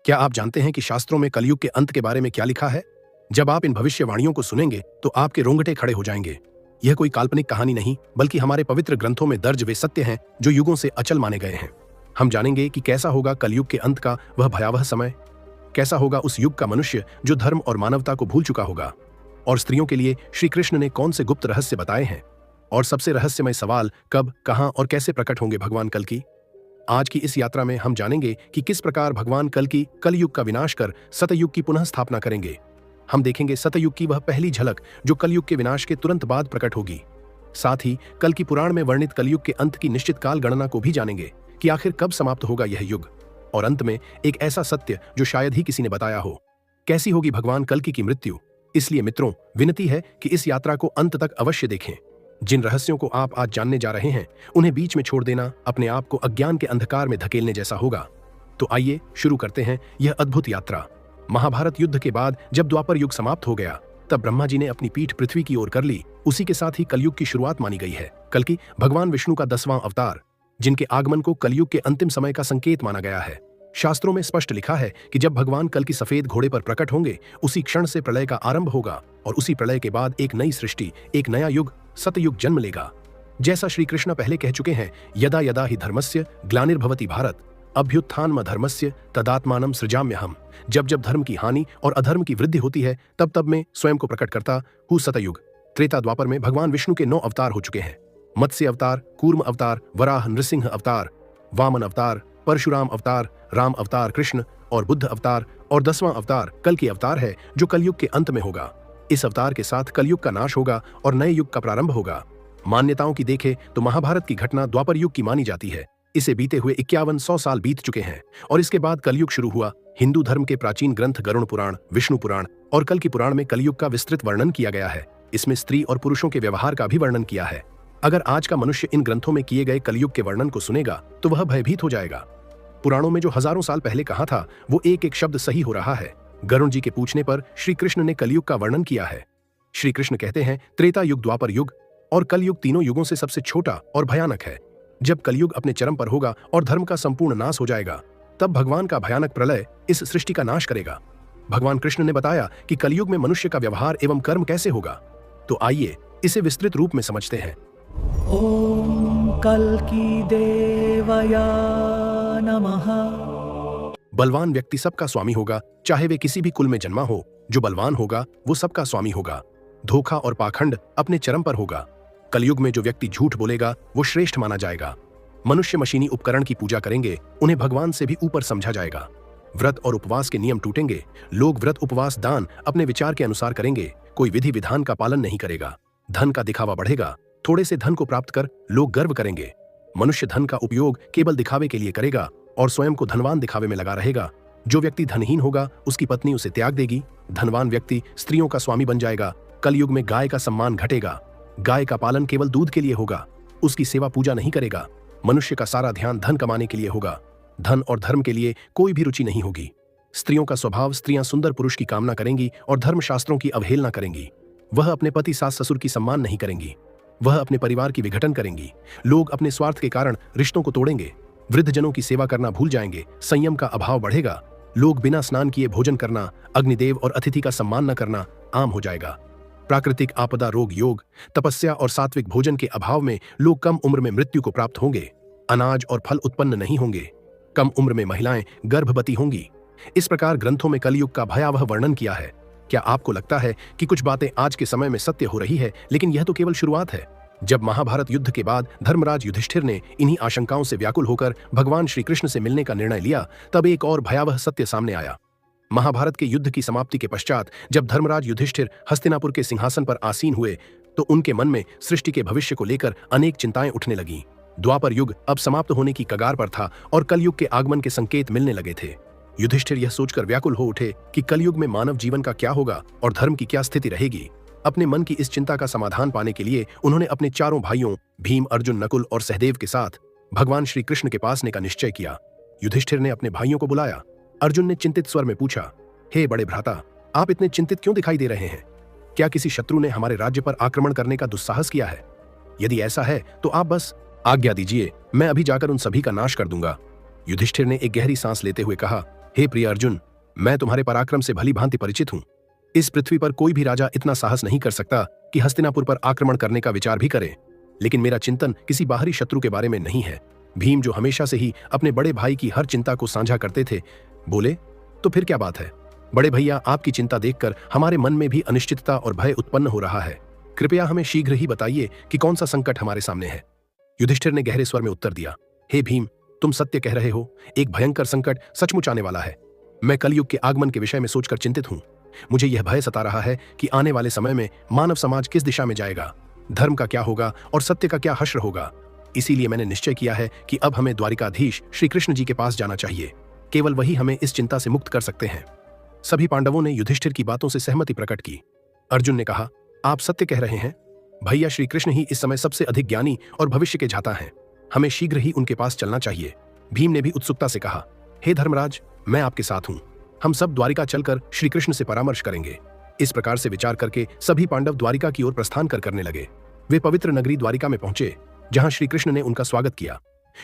क्या आप जानते हैं कि शास्त्रों में कलयुग के अंत के बारे में क्या लिखा है? जब आप इन भविष्यवाणियों को सुनेंगे तो आपके रोंगटे खड़े हो जाएंगे। यह कोई काल्पनिक कहानी नहीं, बल्कि हमारे पवित्र ग्रंथों में दर्ज वे सत्य हैं जो युगों से अचल माने गए हैं। हम जानेंगे कि कैसा होगा कलयुग के अंत का वह भयावह समय, कैसा होगा उस युग का मनुष्य जो धर्म और मानवता को भूल चुका होगा, और स्त्रियों के लिए श्री कृष्ण ने कौन से गुप्त रहस्य बताए हैं, और सबसे रहस्यमय सवाल कब, कहां और कैसे प्रकट होंगे भगवान कल की। आज की इस यात्रा में हम जानेंगे कि किस प्रकार भगवान कल की कलयुग का विनाश कर सतयुग की पुनः स्थापना करेंगे। हम देखेंगे सतयुग की वह पहली झलक जो कलयुग के विनाश के तुरंत बाद प्रकट होगी। साथ ही कल की पुराण में वर्णित कलयुग के अंत की निश्चित काल गणना को भी जानेंगे कि आखिर कब समाप्त होगा यह युग। और अंत में एक ऐसा सत्य जो शायद ही किसी ने बताया हो, कैसी होगी भगवान कल्कि की मृत्यु। इसलिए मित्रों, विनती है कि इस यात्रा को अंत तक अवश्य देखें। जिन रहस्यों को आप आज जानने जा रहे हैं उन्हें बीच में छोड़ देना अपने आप को अज्ञान के अंधकार में धकेलने जैसा होगा। तो आइए शुरू करते हैं यह अद्भुत यात्रा। महाभारत युद्ध के बाद जब द्वापर युग समाप्त हो गया, तब ब्रह्मा जी ने अपनी पीठ पृथ्वी की ओर कर ली। उसी के साथ ही कलयुग की शुरुआत मानी गई है। कल्कि भगवान विष्णु का 10वां अवतार, जिनके आगमन को कलयुग के अंतिम समय का संकेत माना गया है। शास्त्रों में स्पष्ट लिखा है कि जब भगवान कल की सफेद घोड़े पर प्रकट होंगे, उसी क्षण से प्रलय का आरंभ होगा, और उसी प्रलय के बाद एक नई सृष्टि, एक नया युग सतयुग जन्म लेगा। जैसा श्री कृष्ण पहले कह चुके हैं, यदा यदा ही धर्मस्य ग्लानिर्भवति भारत अभ्युत्थानमधर्मस्य तदात्मानं सृजाम्यहम्। जब जब धर्म की हानि और अधर्म की वृद्धि होती है, तब तब मैं स्वयं को प्रकट करता हूँ सतयुग। त्रेता द्वापर में भगवान विष्णु के 9 अवतार हो चुके हैं। मत्स्य अवतार, कूर्म अवतार, वराह नृसिंह अवतार, वामन अवतार, परशुराम अवतार, राम अवतार कृष्ण और बुद्ध अवतार, और 10वां अवतार कल की अवतार है जो कलयुग के अंत में होगा। इस अवतार के साथ कलयुग का नाश होगा और नए युग का प्रारंभ होगा। मान्यताओं की देखें तो महाभारत की घटना द्वापर युग की मानी जाती है। इसे बीते हुए 5100 साल बीत चुके हैं और इसके बाद कलयुग शुरू हुआ। हिंदू धर्म के प्राचीन ग्रंथ गरुड़ पुराण, विष्णु पुराण और कल की पुराण में कलयुग का विस्तृत वर्णन किया गया है। इसमें स्त्री और पुरुषों के व्यवहार का भी वर्णन किया है। अगर आज का मनुष्य इन ग्रंथों में किए गए कलयुग के वर्णन को सुनेगा तो वह भयभीत हो जाएगा। पुराणों में जो हजारों साल पहले कहा था वो एक एक शब्द सही हो रहा है। गरुड़ जी के पूछने पर श्री कृष्ण ने कलयुग का वर्णन किया है। श्री कृष्ण कहते हैं, त्रेता युग, द्वापर युग और कलयुग तीनों युगों से सबसे छोटा और भयानक है। जब कलयुग अपने चरम पर होगा और धर्म का संपूर्ण नाश हो जाएगा, तब भगवान का भयानक प्रलय इस सृष्टि का नाश करेगा। भगवान कृष्ण ने बताया कि कलयुग में मनुष्य का व्यवहार एवं कर्म कैसे होगा। तो आइए इसे विस्तृत रूप में समझते हैं। ओम कल्कि देवाय नमः। बलवान व्यक्ति सबका स्वामी होगा, चाहे वे किसी भी कुल में जन्मा हो। जो बलवान होगा वो सबका स्वामी होगा। धोखा और पाखंड अपने चरम पर होगा। कलयुग में जो व्यक्ति झूठ बोलेगा वो श्रेष्ठ माना जाएगा। मनुष्य मशीनी उपकरण की पूजा करेंगे, उन्हें भगवान से भी ऊपर समझा जाएगा। व्रत और उपवास के नियम टूटेंगे। लोग व्रत, उपवास, दान अपने विचार के अनुसार करेंगे। कोई विधि विधान का पालन नहीं करेगा। धन का दिखावा बढ़ेगा। थोड़े से धन को प्राप्त कर लोग गर्व करेंगे। मनुष्य धन का उपयोग केवल दिखावे के लिए करेगा और स्वयं को धनवान दिखावे में लगा रहेगा। जो व्यक्ति धनहीन होगा उसकी पत्नी उसे त्याग देगी। धनवान व्यक्ति स्त्रियों का स्वामी बन जाएगा। कलयुग में गाय का सम्मान घटेगा। गाय का पालन केवल दूध के लिए होगा, उसकी सेवा पूजा नहीं करेगा। मनुष्य का सारा ध्यान धन कमाने के लिए होगा। धन और धर्म के लिए कोई भी रुचि नहीं होगी। स्त्रियों का स्वभाव, स्त्रियां सुंदर पुरुष की कामना करेंगी और धर्मशास्त्रों की अवहेलना करेंगी। वह अपने पति, सास, ससुर की सम्मान नहीं करेंगी। वह अपने परिवार की विघटन करेंगी। लोग अपने स्वार्थ के कारण रिश्तों को तोड़ेंगे। वृद्धजनों की सेवा करना भूल जाएंगे। संयम का अभाव बढ़ेगा। लोग बिना स्नान किए भोजन करना, अग्निदेव और अतिथि का सम्मान न करना आम हो जाएगा। प्राकृतिक आपदा, रोग, योग, तपस्या और सात्विक भोजन के अभाव में लोग कम उम्र में मृत्यु को प्राप्त होंगे। अनाज और फल उत्पन्न नहीं होंगे। कम उम्र में महिलाएं गर्भवती होंगी। इस प्रकार ग्रंथों में कलयुग का भयावह वर्णन किया है। क्या आपको लगता है कि कुछ बातें आज के समय में सत्य हो रही है? लेकिन यह तो केवल शुरुआत है। जब महाभारत युद्ध के बाद धर्मराज युधिष्ठिर ने इन्हीं आशंकाओं से व्याकुल होकर भगवान श्री कृष्ण से मिलने का निर्णय लिया, तब एक और भयावह सत्य सामने आया। महाभारत के युद्ध की समाप्ति के पश्चात जब धर्मराज युधिष्ठिर हस्तिनापुर के सिंहासन पर आसीन हुए, तो उनके मन में सृष्टि के भविष्य को लेकर अनेक चिंताएं उठने लगीं। द्वापर युग अब समाप्त होने की कगार पर था और कलयुग के आगमन के संकेत मिलने लगे थे। युधिष्ठिर यह सोचकर व्याकुल हो उठे कि कलयुग में मानव जीवन का क्या होगा और धर्म की क्या स्थिति रहेगी। अपने मन की इस चिंता का समाधान पाने के लिए उन्होंने अपने चारों भाइयों भीम, अर्जुन, नकुल और सहदेव के साथ भगवान श्री कृष्ण के पास आने का निश्चय किया। युधिष्ठिर ने अपने भाइयों को बुलाया। अर्जुन ने चिंतित स्वर में पूछा, हे बड़े भ्राता, आप इतने चिंतित क्यों दिखाई दे रहे हैं? क्या किसी शत्रु ने हमारे राज्य पर आक्रमण करने का दुस्साहस किया है? यदि ऐसा है तो आप बस आज्ञा दीजिए, मैं अभी जाकर उन सभी का नाश कर दूंगा। युधिष्ठिर ने एक गहरी सांस लेते हुए कहा, हे प्रिय अर्जुन, मैं तुम्हारे पराक्रम से भली भांति परिचित हूं। इस पृथ्वी पर कोई भी राजा इतना साहस नहीं कर सकता कि हस्तिनापुर पर आक्रमण करने का विचार भी करे। लेकिन मेरा चिंतन किसी बाहरी शत्रु के बारे में नहीं है। भीम, जो हमेशा से ही अपने बड़े भाई की हर चिंता को साझा करते थे, बोले, तो फिर क्या बात है? बड़े भैया, आपकी चिंता देखकर हमारे मन में भी अनिश्चितता और भय उत्पन्न हो रहा है। कृपया हमें शीघ्र ही बताइए कि कौन सा संकट हमारे सामने है। युधिष्ठिर ने गहरे स्वर में उत्तर दिया, हे भीम, तुम सत्य कह रहे हो। एक भयंकर संकट सचमुच आने वाला है। मैं कलयुग के आगमन के विषय में सोचकर चिंतित हूं। मुझे यह भय सता रहा है कि आने वाले समय में मानव समाज किस दिशा में जाएगा, धर्म का क्या होगा और सत्य का क्या हश्र होगा। इसीलिए मैंने निश्चय किया है कि अब हमें द्वारिकाधीश श्री कृष्ण जी के पास जाना चाहिए। केवल वही हमें इस चिंता से मुक्त कर सकते हैं। सभी पांडवों ने युधिष्ठिर की बातों से सहमति प्रकट की। अर्जुन ने कहा, आप सत्य कह रहे हैं। भैया श्री कृष्ण ही इस समय सबसे अधिक ज्ञानी और भविष्य के जाता हैं। हमें शीघ्र ही उनके पास चलना चाहिए। भीम ने भी उत्सुकता से कहा, हे धर्मराज, मैं आपके साथ हूं। हम सब द्वारिका चलकर श्री कृष्ण से परामर्श करेंगे। इस प्रकार से विचार करके सभी पांडव द्वारिका की ओर प्रस्थान करने लगे। वे पवित्र नगरी द्वारिका में पहुंचे, जहां श्री कृष्ण ने उनका स्वागत किया।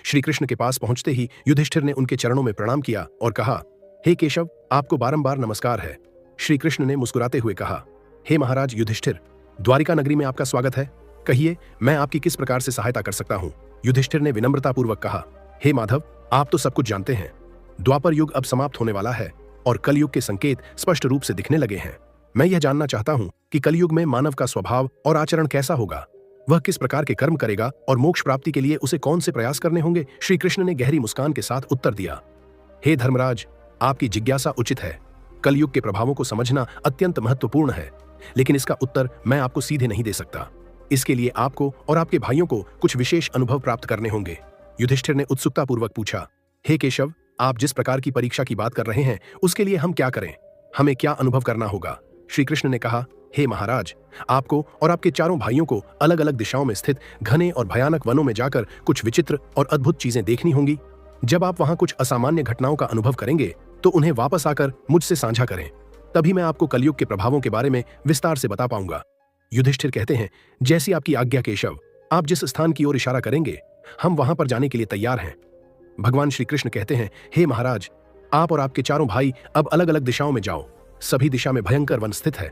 श्री कृष्ण के पास पहुंचते ही युधिष्ठिर ने उनके चरणों में प्रणाम किया और कहा, हे केशव, आपको बारंबार नमस्कार है। श्री कृष्ण ने मुस्कुराते हुए कहा, हे महाराज युधिष्ठिर, द्वारिका नगरी में आपका स्वागत है। कहिए, मैं आपकी किस प्रकार से सहायता कर सकता हूं। युधिष्ठिर ने विनम्रतापूर्वक कहा, हे माधव, आप तो सब कुछ जानते हैं। द्वापर युग अब समाप्त होने वाला है और कलयुग के संकेत स्पष्ट रूप से दिखने लगे हैं। मैं यह जानना चाहता हूं कि कलयुग में मानव का स्वभाव और आचरण कैसा होगा। वह किस प्रकार के कर्म करेगा और मोक्ष प्राप्ति के लिए उसे कौन से प्रयास करने होंगे। श्री कृष्ण ने गहरी मुस्कान के साथ उत्तर दिया, हे धर्मराज, आपकी जिज्ञासा उचित है। कलयुग के प्रभावों को समझना अत्यंत महत्वपूर्ण है, लेकिन इसका उत्तर मैं आपको सीधे नहीं दे सकता। इसके लिए आपको और आपके भाइयों को कुछ विशेष अनुभव प्राप्त करने होंगे। युधिष्ठिर ने उत्सुकतापूर्वक पूछा, हे केशव, आप जिस प्रकार की परीक्षा की बात कर रहे हैं, उसके लिए हम क्या करें? हमें क्या अनुभव करना होगा? श्री कृष्ण ने कहा, हे महाराज, आपको और आपके चारों भाइयों को अलग अलग दिशाओं में स्थित घने और भयानक वनों में जाकर कुछ विचित्र और अद्भुत चीजें देखनी होंगी। जब आप वहां कुछ असामान्य घटनाओं का अनुभव करेंगे तो उन्हें वापस आकर मुझसे साझा करें। तभी मैं आपको कलयुग के प्रभावों के बारे में विस्तार से बता पाऊंगा। युधिष्ठिर कहते हैं, जैसी आपकी आज्ञा केशव। आप जिस स्थान की ओर इशारा करेंगे, हम वहां पर जाने के लिए तैयार हैं। भगवान श्री कृष्ण कहते हैं, हे महाराज, आप और आपके चारों भाई अब अलग अलग दिशाओं में जाओ। सभी दिशा में भयंकर वन स्थित है।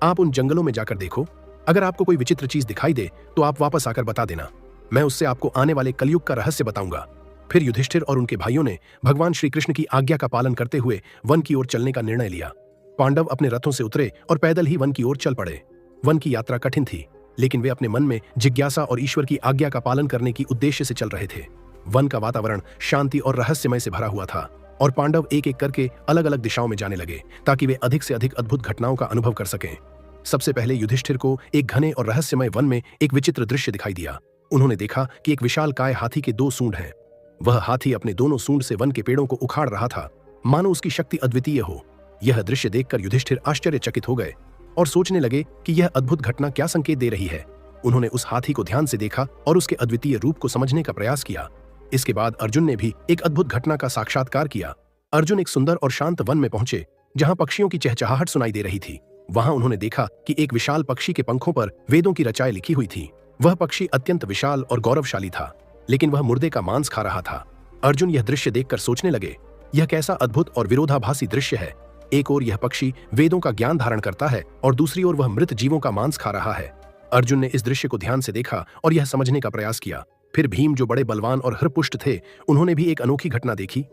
आप उन जंगलों में जाकर देखो। अगर आपको कोई विचित्र चीज दिखाई दे तो आप वापस आकर बता देना। मैं उससे आपको आने वाले कलयुग का रहस्य बताऊंगा। फिर युधिष्ठिर और उनके भाइयों ने भगवान श्री कृष्ण की आज्ञा का पालन करते हुए वन की ओर चलने का निर्णय लिया। पांडव अपने रथों से उतरे और पैदल ही वन की ओर चल पड़े। वन की यात्रा कठिन थी, लेकिन वे अपने मन में जिज्ञासा और ईश्वर की आज्ञा का पालन करने की उद्देश्य से चल रहे थे। वन का वातावरण शांति और रहस्यमय से भरा हुआ था और पांडव एक एक करके अलग अलग दिशाओं में जाने लगे ताकि वे अधिक से अधिक अद्भुत घटनाओं का अनुभव कर सकें। सबसे पहले युधिष्ठिर को एक घने और रहस्यमय वन में एक विचित्र दृश्य दिखाई दिया। उन्होंने देखा कि एक विशालकाय हाथी के 2 सूंड हैं। वह हाथी अपने दोनों सूंड से वन के पेड़ों को उखाड़ रहा था, मानो उसकी शक्ति अद्वितीय हो। यह दृश्य देखकर युधिष्ठिर आश्चर्यचकित हो गए और सोचने लगे कि यह अद्भुत घटना क्या संकेत दे रही है। उन्होंने उस हाथी को ध्यान से देखा और उसके अद्वितीय रूप को समझने का प्रयास किया। इसके बाद अर्जुन ने भी एक अद्भुत घटना का साक्षात्कार किया। अर्जुन एक सुंदर और शांत वन में पहुंचे, जहां पक्षियों की चहचहाहट सुनाई दे रही थी। वहां उन्होंने देखा कि एक विशाल पक्षी के पंखों पर वेदों की रचाएं लिखी हुई थी। वह पक्षी अत्यंत विशाल और गौरवशाली था, लेकिन वह मुर्दे का मांस खा रहा था। अर्जुन यह दृश्य देखकर सोचने लगे, यह कैसा अद्भुत और विरोधाभासी दृश्य है। एक ओर यह पक्षी वेदों का ज्ञान धारण करता है और दूसरी ओर वह मृत जीवों का मांस खा रहा है। अर्जुन ने इस दृश्य को ध्यान से देखा और यह समझने का प्रयास किया। फिर भीम, जो बड़े बलवान और हृपुष्ट थे, उन्होंने भी एक अनोखी घटना देखी।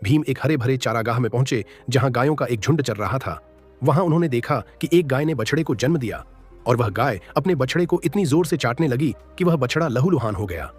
भीम एक हरे भरे चारागाह में पहुंचे, जहां गायों का एक झुंड चल रहा था। वहां उन्होंने देखा कि एक गाय ने बछड़े को जन्म दिया और वह गाय अपने बछड़े को इतनी जोर से चाटने लगी कि वह बछड़ा लहूलुहान हो गया।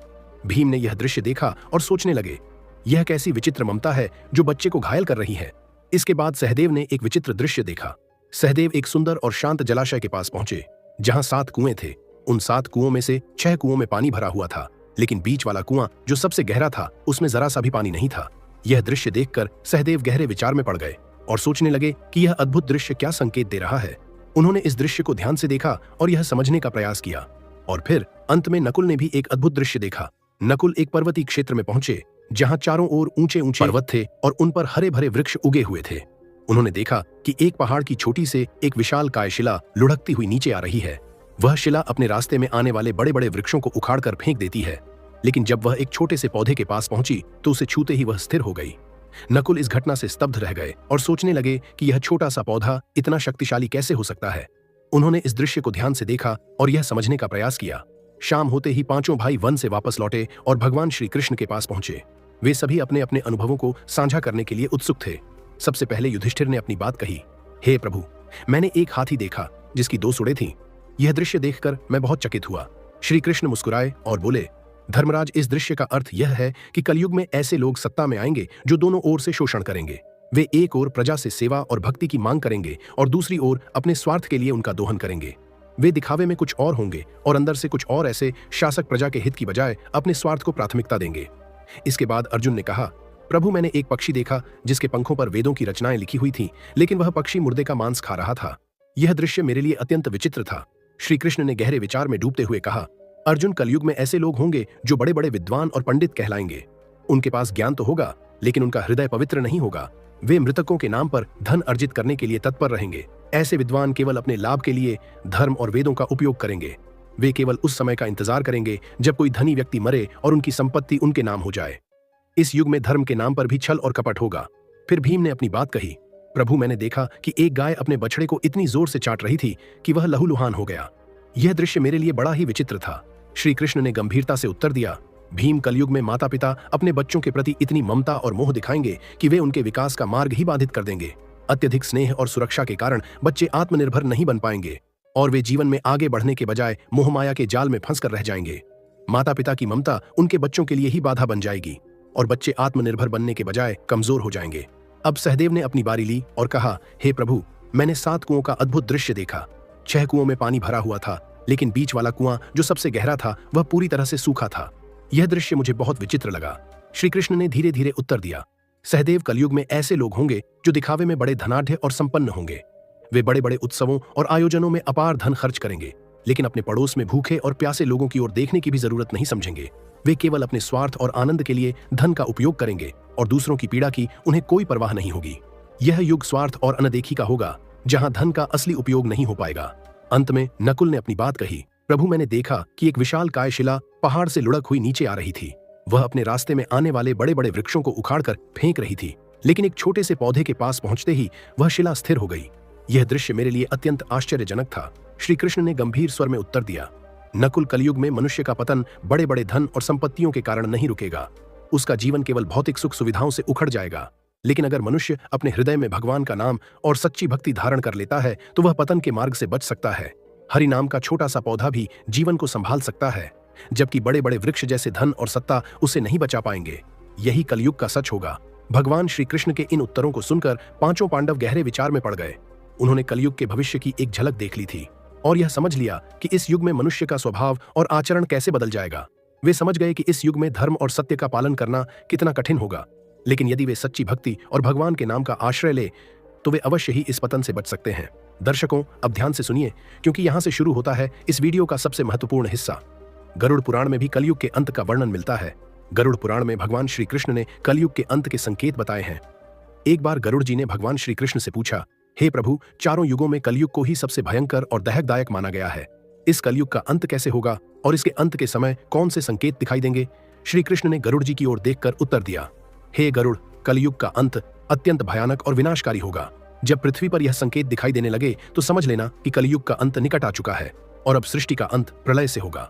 भीम ने यह दृश्य देखा और सोचने लगे, यह कैसी विचित्र ममता है जो बच्चे को घायल कर रही है। इसके बाद सहदेव ने एक विचित्र दृश्य देखा। सहदेव एक सुंदर और शांत जलाशय के पास पहुंचे, जहां 7 कुएं थे। उन 7 कुओं में से 6 कुओं में पानी भरा हुआ था, लेकिन बीच वाला कुआं, जो सबसे गहरा था, उसमें जरा सा भी पानी नहीं था। यह दृश्य देखकर सहदेव गहरे विचार में पड़ गए और सोचने लगे कि यह अद्भुत दृश्य क्या संकेत दे रहा है। उन्होंने इस दृश्य को ध्यान से देखा और यह समझने का प्रयास किया। और फिर अंत में नकुल ने भी एक अद्भुत दृश्य देखा। नकुल एक पर्वतीय क्षेत्र में पहुंचे, जहां चारों ओर ऊंचे ऊंचे पर्वत थे और उन पर हरे भरे वृक्ष उगे हुए थे। उन्होंने देखा कि एक पहाड़ की चोटी से एक विशालकाय शिला लुढ़कती हुई नीचे आ रही है। वह शिला अपने रास्ते में आने वाले बड़े बड़े वृक्षों को उखाड़कर फेंक देती है, लेकिन जब वह एक छोटे से पौधे के पास पहुंची तो उसे छूते ही वह स्थिर हो गई। नकुल इस घटना से स्तब्ध रह गए और सोचने लगे कि यह छोटा सा पौधा इतना शक्तिशाली कैसे हो सकता है। उन्होंने इस दृश्य को ध्यान से देखा और यह समझने का प्रयास किया। शाम होते ही पांचों भाई वन से वापस लौटे और भगवान श्री कृष्ण के पास पहुंचे। वे सभी अपने अपने अनुभवों को साझा करने के लिए उत्सुक थे। सबसे पहले युधिष्ठिर ने अपनी बात कही। हे प्रभु, मैंने एक हाथी देखा जिसकी 2 सूंडें थीं। यह दृश्य देखकर मैं बहुत चकित हुआ। श्री कृष्ण मुस्कुराए और बोले, धर्मराज, इस दृश्य का अर्थ यह है कि कलयुग में ऐसे लोग सत्ता में आएंगे जो दोनों ओर से शोषण करेंगे। वे एक ओर प्रजा से सेवा और भक्ति की मांग करेंगे और दूसरी ओर अपने स्वार्थ के लिए उनका दोहन करेंगे। वे दिखावे में कुछ और होंगे और अंदर से कुछ और ऐसे शासक प्रजा के हित की बजाय अपने स्वार्थ को प्राथमिकता देंगे। इसके बाद अर्जुन ने कहा, प्रभु, मैंने एक पक्षी देखा जिसके पंखों पर वेदों की रचनाएं लिखी हुई थीं, लेकिन वह पक्षी मुर्दे का मांस खा रहा था। यह दृश्य मेरे लिए अत्यंत विचित्र था। श्री कृष्ण ने गहरे विचार में डूबते हुए कहा, अर्जुन, कलयुग में ऐसे लोग होंगे जो बड़े बड़े विद्वान और पंडित कहलाएंगे। उनके पास ज्ञान तो होगा, लेकिन उनका हृदय पवित्र नहीं होगा। वे मृतकों के नाम पर धन अर्जित करने के लिए तत्पर रहेंगे। ऐसे विद्वान केवल अपने लाभ के लिए धर्म और वेदों का उपयोग करेंगे। वे केवल उस समय का इंतजार करेंगे जब कोई धनी व्यक्ति मरे और उनकी संपत्ति उनके नाम हो जाए। इस युग में धर्म के नाम पर भी छल और कपट होगा। फिर भीम ने अपनी बात कही, प्रभु, मैंने देखा कि एक गाय अपने बछड़े को इतनी जोर से चाट रही थी कि वह लहूलुहान हो गया। यह दृश्य मेरे लिए बड़ा ही विचित्र था। श्री कृष्ण ने गंभीरता से उत्तर दिया, भीम, कलयुग में माता पिता अपने बच्चों के प्रति इतनी ममता और मोह दिखाएंगे कि वे उनके विकास का मार्ग ही बाधित कर देंगे। अत्यधिक स्नेह और सुरक्षा के कारण बच्चे आत्मनिर्भर नहीं बन पाएंगे और वे जीवन में आगे बढ़ने के बजाय मोहमाया के जाल में फंसकर रह जाएंगे। माता पिता की ममता उनके बच्चों के लिए ही बाधा बन जाएगी और बच्चे आत्मनिर्भर बनने के बजाय कमजोर हो जाएंगे। अब सहदेव ने अपनी बारी ली और कहा, हे प्रभु, मैंने 7 कुओं का अद्भुत दृश्य देखा। 6 कुओं में पानी भरा हुआ था, लेकिन बीच वाला कुआं जो सबसे गहरा था वह पूरी तरह से सूखा था। यह दृश्य मुझे बहुत विचित्र लगा। श्री कृष्ण ने धीरे धीरे उत्तर दिया, सहदेव, कलयुग में ऐसे लोग होंगे जो दिखावे में बड़े धनाढ्य और संपन्न होंगे। वे बड़े बड़े उत्सवों और आयोजनों में अपार धन खर्च करेंगे, लेकिन अपने पड़ोस में भूखे और प्यासे लोगों की ओर देखने की भी जरूरत नहीं समझेंगे। वे केवल अपने स्वार्थ और आनंद के लिए धन का उपयोग करेंगे और दूसरों की पीड़ा की उन्हें कोई परवाह नहीं होगी। यह युग स्वार्थ और अनदेखी का होगा, जहां धन का असली उपयोग नहीं हो पाएगा। अंत में नकुल ने अपनी बात कही, प्रभु, मैंने देखा कि एक विशाल काय शिला पहाड़ से लुढ़क हुई नीचे आ रही थी। वह अपने रास्ते में आने वाले बड़े बड़े वृक्षों को उखाड़कर फेंक रही थी, लेकिन एक छोटे से पौधे के पास पहुंचते ही वह शिला स्थिर हो गई। यह दृश्य मेरे लिए अत्यंत आश्चर्यजनक था। श्री कृष्ण ने गंभीर स्वर में उत्तर दिया, नकुल, कलयुग में मनुष्य का पतन बड़े बड़े धन और संपत्तियों के कारण नहीं रुकेगा। उसका जीवन केवल भौतिक सुख सुविधाओं से उखड़ जाएगा, लेकिन अगर मनुष्य अपने हृदय में भगवान का नाम और सच्ची भक्ति धारण कर लेता है तो वह पतन के मार्ग से बच सकता है। हरि नाम का छोटा सा पौधा भी जीवन को संभाल सकता है, जबकि बड़े बड़े वृक्ष जैसे धन और सत्ता उसे नहीं बचा पाएंगे। यही कलयुग का सच होगा। भगवान श्री कृष्ण के इन उत्तरों को सुनकर पांचों पांडव गहरे विचार में पड़ गए। उन्होंने कलयुग के भविष्य की एक झलक देख ली थी और यह समझ लिया कि इस युग में मनुष्य का स्वभाव और आचरण कैसे बदल जाएगा। वे समझ गए कि इस युग में धर्म और सत्य का पालन करना कितना कठिन होगा, लेकिन यदि वे सच्ची भक्ति और भगवान के नाम का आश्रय ले तो वे अवश्य ही इस पतन से बच सकते हैं। दर्शकों, अब ध्यान से सुनिए, क्योंकि यहां से शुरू होता है इस वीडियो का सबसे महत्वपूर्ण हिस्सा। गरुड़ पुराण में भी कलयुग के अंत का वर्णन मिलता है। गरुड़ पुराण में भगवान श्री कृष्ण ने कलयुग के अंत के संकेत बताए हैं। एक बार गरुड़ जी ने भगवान श्री कृष्ण से पूछा, हे प्रभु, चारों युगों में कलयुग को ही सबसे भयंकर और दहकदायक माना गया है। इस कलयुग का अंत कैसे होगा और इसके अंत के समय कौन से संकेत दिखाई देंगे? श्री कृष्ण ने गरुड़ जी की ओर देखकर उत्तर दिया, हे गरुड़, कलयुग का अंत अत्यंत भयानक और विनाशकारी होगा। जब पृथ्वी पर यह संकेत दिखाई देने लगे तो समझ लेना कि कलयुग का अंत निकट आ चुका है और अब सृष्टि का अंत प्रलय से होगा।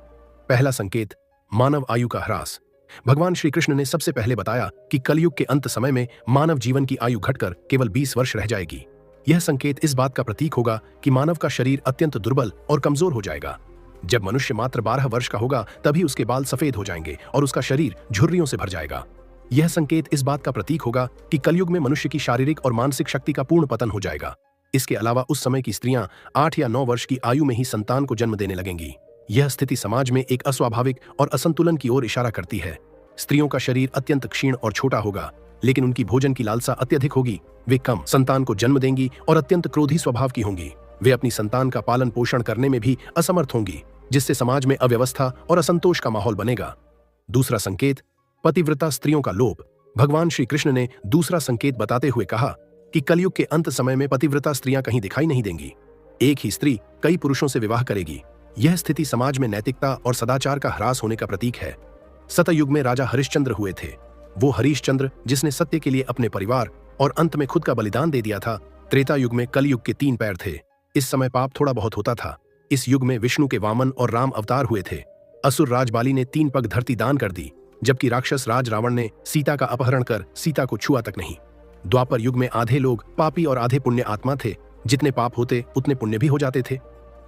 पहला संकेत, मानव आयु का ह्रास। भगवान श्री कृष्ण ने सबसे पहले बताया कि कलयुग के अंत समय में मानव जीवन की आयु घटकर केवल 20 वर्ष रह जाएगी। यह संकेत इस बात का प्रतीक होगा कि मानव का शरीर अत्यंत दुर्बल और कमजोर हो जाएगा। जब मनुष्य मात्र 12 वर्ष का होगा तभी उसके बाल सफेद हो जाएंगे और उसका शरीर झुर्रियों से भर जाएगा। यह संकेत इस बात का प्रतीक होगा कि कलयुग में मनुष्य की शारीरिक और मानसिक शक्ति का पूर्ण पतन हो जाएगा। इसके अलावा उस समय की स्त्रियां 8 या 9 वर्ष की आयु में ही संतान को जन्म देने लगेंगी। यह स्थिति समाज में एक अस्वाभाविक और असंतुलन की ओर इशारा करती है। स्त्रियों का शरीर अत्यंत क्षीण और छोटा होगा, लेकिन उनकी भोजन की लालसा अत्यधिक होगी। वे कम संतान को जन्म देंगी और अत्यंत क्रोधी स्वभाव की होंगी। वे अपनी संतान का पालन पोषण करने में भी असमर्थ होंगी, जिससे समाज में अव्यवस्था और असंतोष का माहौल बनेगा। दूसरा संकेत, पतिव्रता स्त्रियों का लोप। भगवान श्री कृष्ण ने दूसरा संकेत बताते हुए कहा कि कलयुग के अंत समय में पतिव्रता स्त्रियां कहीं दिखाई नहीं देंगी। एक ही स्त्री कई पुरुषों से विवाह करेगी। यह स्थिति समाज में नैतिकता और सदाचार का ह्रास होने का प्रतीक है। सतयुग में राजा हरिश्चंद्र हुए थे। वो हरीशचंद्र जिसने सत्य के लिए अपने परिवार और अंत में खुद का बलिदान दे दिया था। त्रेता युग में कलयुग के 3 पैर थे। इस समय पाप थोड़ा बहुत होता था। इस युग में विष्णु के वामन और राम अवतार हुए थे। असुर राज बाली ने 3 पग धरती दान कर दी, जबकि राक्षस राज रावण ने सीता का अपहरण कर सीता को छुआ तक नहीं। द्वापर युग में आधे लोग पापी और आधे पुण्य आत्मा थे। जितने पाप होते उतने पुण्य भी हो जाते थे।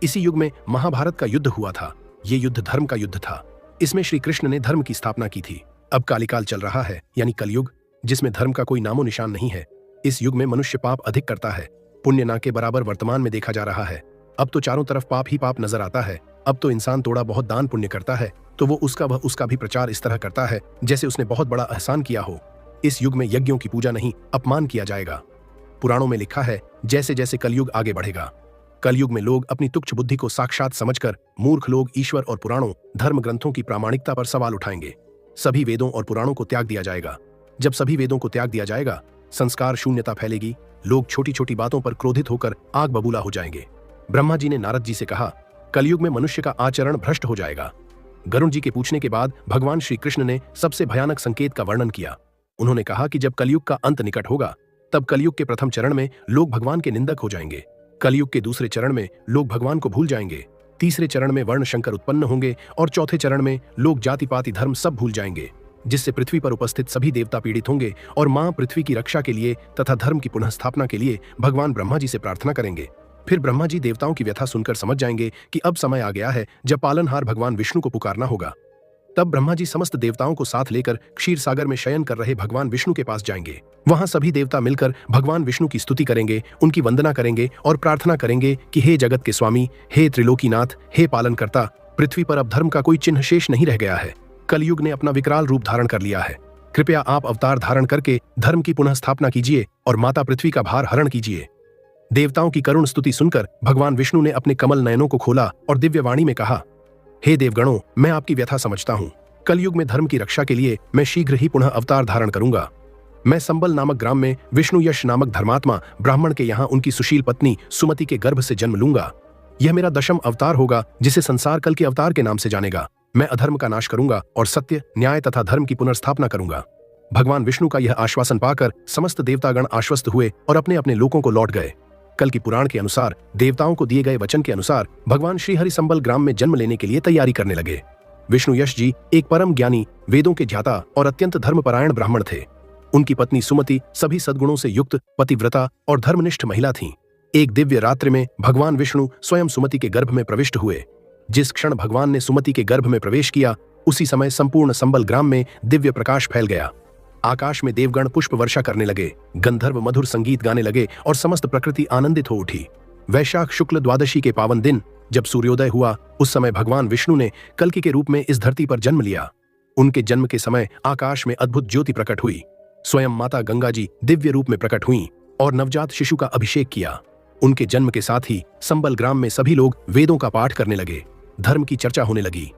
इसी युग में महाभारत का युद्ध हुआ था। ये युद्ध धर्म का युद्ध था। इसमें श्री कृष्ण ने धर्म की स्थापना की थी। अब कालिकाल चल रहा है, यानी कलयुग, जिसमें धर्म का कोई नामो निशान नहीं है। इस युग में मनुष्य पाप अधिक करता है। पुण्य ना के बराबर वर्तमान में देखा जा रहा है। अब तो चारों तरफ पाप ही पाप नजर आता है। अब तो इंसान थोड़ा बहुत दान पुण्य करता है तो वो उसका भी प्रचार इस तरह करता है जैसे उसने बहुत बड़ा एहसान किया हो। इस युग में यज्ञों की पूजा नहीं, अपमान किया जाएगा। पुराणों में लिखा है, जैसे जैसे कलयुग आगे बढ़ेगा, कलयुग में लोग अपनी तुच्छ बुद्धि को साक्षात समझकर मूर्ख लोग ईश्वर और पुराणों, धर्म ग्रंथों की प्रामाणिकता पर सवाल उठाएंगे। सभी वेदों और पुराणों को त्याग दिया जाएगा। जब सभी वेदों को त्याग दिया जाएगा, संस्कार शून्यता फैलेगी। लोग छोटी छोटी बातों पर क्रोधित होकर आग बबूला हो जाएंगे। ब्रह्मा जी ने नारद जी से कहा, कलयुग में मनुष्य का आचरण भ्रष्ट हो जाएगा। गरुण जी के पूछने के बाद भगवान श्री कृष्ण ने सबसे भयानक संकेत का वर्णन किया। उन्होंने कहा कि जब कलयुग का अंत निकट होगा, तब कलयुग के प्रथम चरण में लोग भगवान के निंदक हो जाएंगे। कलयुग के दूसरे चरण में लोग भगवान को भूल जाएंगे। तीसरे चरण में वर्ण शंकर उत्पन्न होंगे और चौथे चरण में लोग जाति पाति धर्म सब भूल जाएंगे, जिससे पृथ्वी पर उपस्थित सभी देवता पीड़ित होंगे और मां पृथ्वी की रक्षा के लिए तथा धर्म की पुनः स्थापना के लिए भगवान ब्रह्मा जी से प्रार्थना करेंगे। फिर ब्रह्मा जी देवताओं की व्यथा सुनकर समझ जाएंगे कि अब समय आ गया है जब पालनहार भगवान विष्णु को पुकारना होगा। तब ब्रह्मा जी समस्त देवताओं को साथ लेकर क्षीर सागर में शयन कर रहे भगवान विष्णु के पास जाएंगे। वहां सभी देवता मिलकर भगवान विष्णु की स्तुति करेंगे, उनकी वंदना करेंगे और प्रार्थना करेंगे कि हे जगत के स्वामी, हे त्रिलोकीनाथ, हे पालनकर्ता, पृथ्वी पर अब धर्म का कोई चिन्ह शेष नहीं रह गया है। कलयुग ने अपना विकराल रूप धारण कर लिया है। कृपया आप अवतार धारण करके धर्म की पुनः स्थापना कीजिए और माता पृथ्वी का भार हरण कीजिए। देवताओं की करुण स्तुति सुनकर भगवान विष्णु ने अपने कमल नयनों को खोला और दिव्य वाणी में कहा, हे देवगणों, मैं आपकी व्यथा समझता हूँ। कलयुग में धर्म की रक्षा के लिए मैं शीघ्र ही पुनः अवतार धारण करूंगा। मैं संबल नामक ग्राम में विष्णु यश नामक धर्मात्मा ब्राह्मण के यहाँ उनकी सुशील पत्नी सुमति के गर्भ से जन्म लूंगा। यह मेरा 10वां अवतार होगा, जिसे संसार कल के अवतार के नाम से जानेगा। मैं अधर्म का नाश करूंगा और सत्य, न्याय तथा धर्म की पुनर्स्थापना करूंगा। भगवान विष्णु का यह आश्वासन पाकर समस्त देवतागण आश्वस्त हुए और अपने अपने लोकों को लौट गए। कल की पुराण के अनुसार देवताओं को दिए गए वचन के अनुसार भगवान श्री हरि संबल ग्राम में जन्म लेने के लिए तैयारी करने लगे। विष्णु यश जी एक परम ज्ञानी, वेदों के ज्ञाता और अत्यंत धर्मपरायण ब्राह्मण थे। उनकी पत्नी सुमति सभी सद्गुणों से युक्त पतिव्रता और धर्मनिष्ठ महिला थीं। एक दिव्य रात्रि में भगवान विष्णु स्वयं सुमति के गर्भ में प्रविष्ट हुए। जिस क्षण भगवान ने सुमति के गर्भ में प्रवेश किया, उसी समय संपूर्ण संबल ग्राम में दिव्य प्रकाश फैल गया। आकाश में देवगण पुष्प वर्षा करने लगे, गंधर्व मधुर संगीत गाने लगे और समस्त प्रकृति आनंदित हो उठी। वैशाख शुक्ल द्वादशी के पावन दिन जब सूर्योदय हुआ, उस समय भगवान विष्णु ने कल्कि के रूप में इस धरती पर जन्म लिया। उनके जन्म के समय आकाश में अद्भुत ज्योति प्रकट हुई। स्वयं माता गंगा जी दिव्य रूप में प्रकट हुईं और नवजात शिशु का अभिषेक किया। उनके जन्म के साथ ही संबल ग्राम में सभी लोग वेदों का पाठ करने लगे। धर्म की चर्चा होने लगी।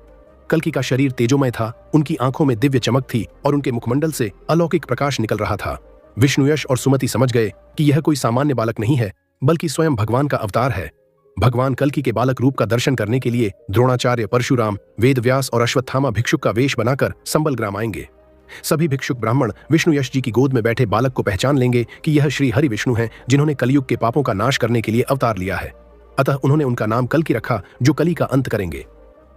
कल्कि का शरीर तेजोमय था, उनकी आंखों में दिव्य चमक थी और उनके मुखमंडल से अलौकिक प्रकाश निकल रहा था। विष्णुयश और सुमति समझ गए कि यह कोई सामान्य बालक नहीं है, बल्कि स्वयं भगवान का अवतार है। भगवान कल्कि के बालक रूप का दर्शन करने के लिए द्रोणाचार्य, परशुराम, वेदव्यास और अश्वत्थामा भिक्षुक का वेश बनाकर संबल ग्राम आएंगे। सभी भिक्षुक ब्राह्मण विष्णुयश जी की गोद में बैठे बालक को पहचान लेंगे कि यह श्री हरि विष्णु हैं, जिन्होंने कलयुग के पापों का नाश करने के लिए अवतार लिया है। अतः उन्होंने उनका नाम कल्कि रखा, जो कली का अंत करेंगे।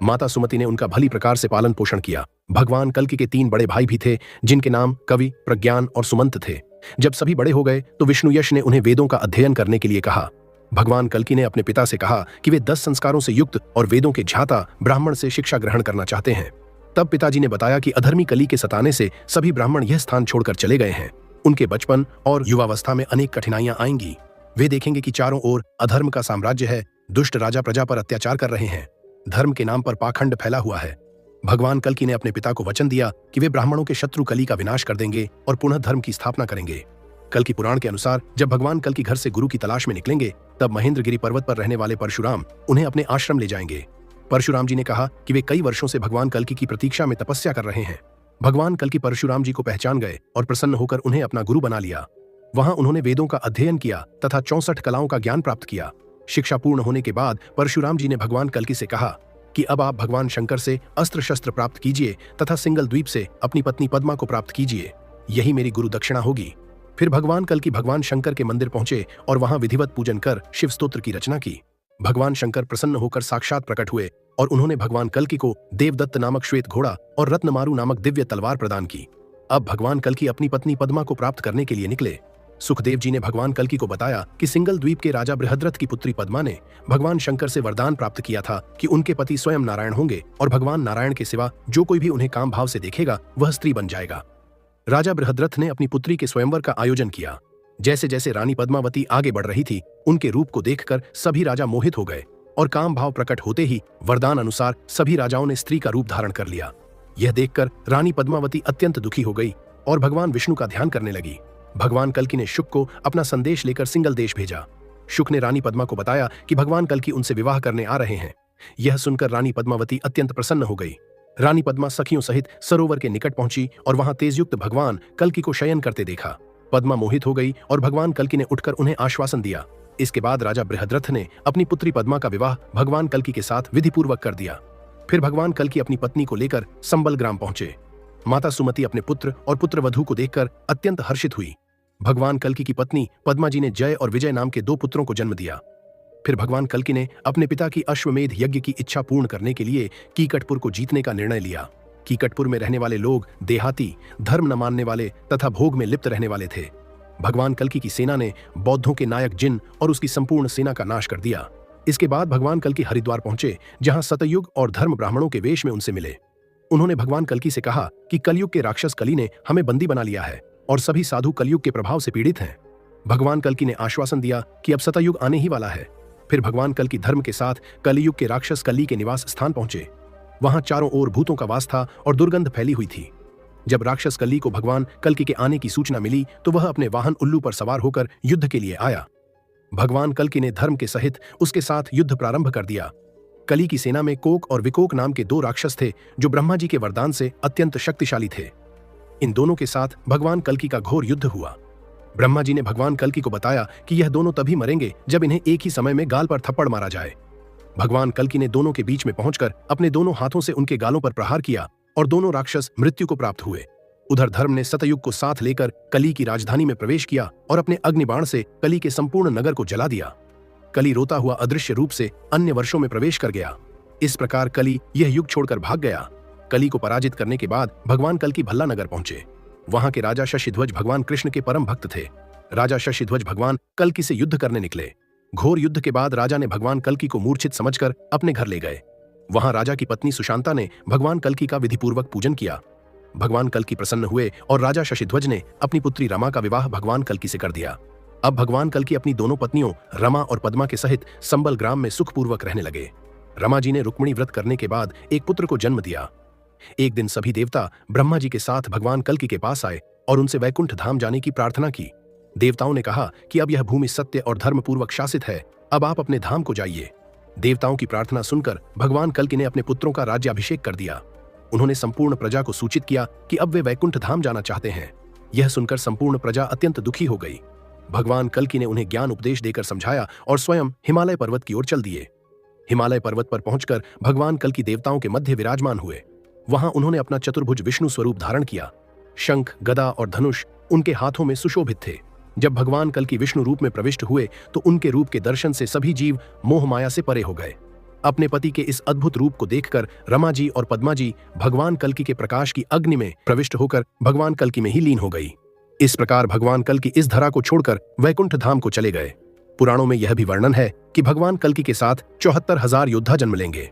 माता सुमति ने उनका भली प्रकार से पालन पोषण किया। भगवान कल्कि के 3 बड़े भाई भी थे, जिनके नाम कवि, प्रज्ञान और सुमंत थे। जब सभी बड़े हो गए तो विष्णुयश ने उन्हें वेदों का अध्ययन करने के लिए कहा। भगवान कल्कि ने अपने पिता से कहा कि वे 10 संस्कारों से युक्त और वेदों के ज्ञाता ब्राह्मण से शिक्षा ग्रहण करना चाहते हैं। तब पिताजी ने बताया कि अधर्मी कली के सताने से सभी ब्राह्मण यह स्थान छोड़कर चले गए हैं। उनके बचपन और युवावस्था में अनेक कठिनाइयां आएंगी। वे देखेंगे कि चारों ओर अधर्म का साम्राज्य है, दुष्ट राजा प्रजा पर अत्याचार कर रहे हैं, धर्म के नाम पर पाखंड फैला हुआ है। भगवान कल्कि ने अपने पिता को वचन दिया कि वे ब्राह्मणों के शत्रु कली का विनाश कर देंगे और पुनः धर्म की स्थापना करेंगे। कल्कि पुराण के अनुसार जब भगवान कल्कि घर से गुरु की तलाश में निकलेंगे, तब महेंद्रगिरी पर्वत पर रहने वाले परशुराम उन्हें अपने आश्रम ले जाएंगे। परशुराम जी ने कहा कि वे कई वर्षों से भगवान कल्कि की प्रतीक्षा में तपस्या कर रहे हैं। भगवान कल्कि परशुराम जी को पहचान गए और प्रसन्न होकर उन्हें अपना गुरु बना लिया। वहां उन्होंने वेदों का अध्ययन किया तथा 64 कलाओं का ज्ञान प्राप्त किया। शिक्षा पूर्ण होने के बाद परशुराम जी ने भगवान कल्कि से कहा कि अब आप भगवान शंकर से अस्त्र शस्त्र प्राप्त कीजिए तथा सिंगल द्वीप से अपनी पत्नी पद्मा को प्राप्त कीजिए। यही मेरी गुरु दक्षिणा होगी। फिर भगवान कल्कि भगवान शंकर के मंदिर पहुंचे और वहां विधिवत पूजन कर शिव स्तोत्र की रचना की। भगवान शंकर प्रसन्न होकर साक्षात प्रकट हुए और उन्होंने भगवान कल्कि को देवदत्त नामक श्वेत घोड़ा और रत्नमारु नामक दिव्य तलवार प्रदान की। अब भगवान कल्कि अपनी पत्नी पद्मा को प्राप्त करने के लिए निकले। सुखदेव जी ने भगवान कल्कि को बताया कि सिंगल द्वीप के राजा बृहद्रथ की पुत्री पद्मा ने भगवान शंकर से वरदान प्राप्त किया था कि उनके पति स्वयं नारायण होंगे और भगवान नारायण के सिवा जो कोई भी उन्हें काम भाव से देखेगा वह स्त्री बन जाएगा। राजा बृहद्रथ ने अपनी पुत्री के स्वयंवर का आयोजन किया। जैसे जैसे रानी पद्मावती आगे बढ़ रही थी, उनके रूप को देखकर सभी राजा मोहित हो गए और काम भाव प्रकट होते ही वरदान अनुसार सभी राजाओं ने स्त्री का रूप धारण कर लिया। यह देखकर रानी पद्मावती अत्यंत दुखी हो गई और भगवान विष्णु का ध्यान करने लगी। भगवान कल्कि ने शुक को अपना संदेश लेकर सिंगल देश भेजा। शुक ने रानी पद्मा को बताया कि भगवान कल्कि उनसे विवाह करने आ रहे हैं। यह सुनकर रानी पद्मावती अत्यंत प्रसन्न हो गई। रानी पद्मा सखियों सहित सरोवर के निकट पहुंची और वहां तेजयुक्त भगवान कल्कि को शयन करते देखा। पद्मा मोहित हो गई और भगवान कल्कि ने उठकर उन्हें आश्वासन दिया। इसके बाद राजा बृहद्रथ ने अपनी पुत्री पद्मा का विवाह भगवान कल्कि के साथ विधिपूर्वक कर दिया। फिर भगवान कल्कि अपनी पत्नी को लेकर संबल ग्राम पहुंचे। माता सुमति अपने पुत्र और पुत्रवधू को देखकर अत्यंत हर्षित हुई। भगवान कल्कि की पत्नी पद्मा जी ने जय और विजय नाम के 2 पुत्रों को जन्म दिया। फिर भगवान कल्कि ने अपने पिता की अश्वमेध यज्ञ की इच्छा पूर्ण करने के लिए कीकटपुर को जीतने का निर्णय लिया। कीकटपुर में रहने वाले लोग देहाती, धर्म न मानने वाले तथा भोग में लिप्त रहने वाले थे। भगवान कल्कि की सेना ने बौद्धों के नायक जिन और उसकी संपूर्ण सेना का नाश कर दिया। इसके बाद भगवान कल्कि हरिद्वार पहुंचे, जहां सतयुग और धर्म ब्राह्मणों के वेश में उनसे मिले। उन्होंने भगवान कल्कि से कहा कि कलयुग के राक्षस कली ने हमें बंदी बना लिया है और सभी साधु कलयुग के प्रभाव से पीड़ित हैं। भगवान कल्कि ने आश्वासन दिया कि अब सतयुग आने ही वाला है। फिर भगवान कल्कि धर्म के साथ कलियुग के राक्षस कली के निवास स्थान पहुंचे। वहां चारों ओर भूतों का वास था और दुर्गंध फैली हुई थी। जब राक्षस कली को भगवान कल्कि के आने की सूचना मिली तो वह अपने वाहन उल्लू पर सवार होकर युद्ध के लिए आया। भगवान कल्कि ने धर्म के सहित उसके साथ युद्ध प्रारंभ कर दिया। कली की सेना में कोक और विकोक नाम के 2 राक्षस थे जो ब्रह्मा जी के वरदान से अत्यंत शक्तिशाली थे। इन दोनों के साथ भगवान कल्कि का घोर युद्ध हुआ। ब्रह्मा जी ने भगवान कल्कि को बताया कि यह दोनों तभी मरेंगे जब इन्हें एक ही समय में गाल पर थप्पड़ मारा जाए। भगवान कल्कि ने दोनों के बीच में पहुंचकर अपने दोनों हाथों से उनके गालों पर प्रहार किया और दोनों राक्षस मृत्यु को प्राप्त हुए। उधर धर्म ने सतयुग को साथ लेकर कली की राजधानी में प्रवेश किया और अपने अग्निबाण से कली के संपूर्ण नगर को जला दिया। कली रोता हुआ अदृश्य रूप से अन्य वर्षों में प्रवेश कर गया। इस प्रकार कली यह युग छोड़कर भाग गया। कली को पराजित करने के बाद भगवान कल्कि भल्ला नगर पहुंचे। वहां के राजा शशिध्वज भगवान कृष्ण के परम भक्त थे। राजा शशिध्वज भगवान कल्कि से युद्ध करने निकले। घोर युद्ध के बाद राजा ने भगवान कल्कि को मूर्छित समझकर अपने घर ले गए। वहां राजा की पत्नी सुशांता ने भगवान कल्कि का विधिपूर्वक पूजन किया। भगवान कल्कि प्रसन्न हुए और राजा शशिध्वज ने अपनी पुत्री रमा का विवाह भगवान कल्कि से कर दिया। अब भगवान कल्कि अपनी दोनों पत्नियों रमा और पद्मा के सहित संबल ग्राम में सुखपूर्वक रहने लगे। रमा जी ने रुक्मिणी व्रत करने के बाद एक पुत्र को जन्म दिया। एक दिन सभी देवता ब्रह्मा जी के साथ भगवान कल्कि के पास आए और उनसे वैकुंठ धाम जाने की प्रार्थना की। देवताओं ने कहा कि अब यह भूमि सत्य और धर्म पूर्वक शासित है, अब आप अपने धाम को जाइए। देवताओं की प्रार्थना सुनकर भगवान कल्कि ने अपने पुत्रों का राज्याभिषेक कर दिया। उन्होंने संपूर्ण प्रजा को सूचित किया कि अब वे वैकुंठ धाम जाना चाहते हैं। यह सुनकर संपूर्ण प्रजा अत्यंत दुखी हो गई। भगवान कल्कि ने उन्हें ज्ञान उपदेश देकर समझाया और स्वयं हिमालय पर्वत की ओर चल दिए। हिमालय पर्वत पर पहुंचकर भगवान कल्कि देवताओं के मध्य विराजमान हुए। वहां उन्होंने अपना चतुर्भुज विष्णु स्वरूप धारण किया। शंख, गदा और धनुष उनके हाथों में सुशोभित थे। जब भगवान कल्कि विष्णु रूप में प्रविष्ट हुए तो उनके रूप के दर्शन से सभी जीव मोह माया से परे हो गए। अपने पति के इस अद्भुत रूप को देखकर रमा जी और पद्मा जी भगवान कल्कि के प्रकाश की अग्नि में प्रविष्ट होकर भगवान कल्कि में ही लीन हो गई। इस प्रकार भगवान कल्कि इस धरा को छोड़कर वैकुंठ धाम को चले गए। पुराणों में यह भी वर्णन है कि भगवान कल्कि के साथ 74,000 योद्धा जन्म लेंगे।